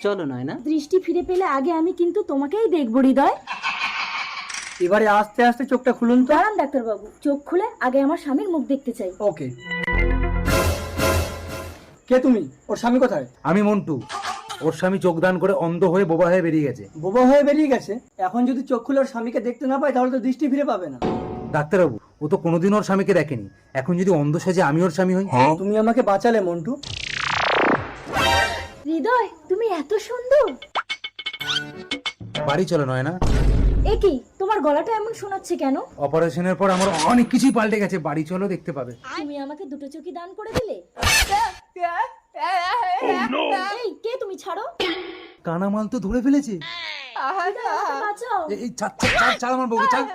চলো নয়না। দৃষ্টি ফিরে পেলে আগে আমি কিন্তু তোমাকেই দেখবো হৃদয়। এবারে আস্তে আস্তে চোখটা খুলুন তো। দাঁড়ান ডাক্তারবাবু, চোখ খুলে আগে আমার স্বামীর মুখ দেখতে চাই। ওকে। কে তুমি? ওর স্বামী কোথায়? আমি মন্টু। ওর স্বামী চোখদান করে অন্ধ হয়ে বোবা হয়ে বেরিয়ে গেছে। বোবা হয়ে বেরিয়ে গেছে? এখন যদি চোখ খুলে ওর স্বামীকে দেখতে না পায় তাহলে তো দৃষ্টি ফিরে পাবে না। ডাক্তারবাবু, ও তো কোনোদিন ওর স্বামীকে দেখেনি। এখন যদি অন্ধ সেজে আমি ওর স্বামী হই? তুমি আমাকে বাঁচালে মন্টু। হৃদয়, তুমি এত সুন্দর। বাড়ি চলো নয়না। এ কি, তোমার গলাটা এমন শোনাচ্ছে কেন? অপারেশনের পর আমার অনেক কিছুই পাল্টে গেছে। বাড়ি চলো, দেখতে পাবে। তুমি আমাকে দুটো চোখই দান করে দিলে। এই, কে তুমি? ছাড়ো। কানামাল তো ধরে ফেলেছে। হৃদয়, আমাকে বাঁচাও। এই ছাড় ছাড় ছাড়, ছাড় আমার বউকে, ছাড়।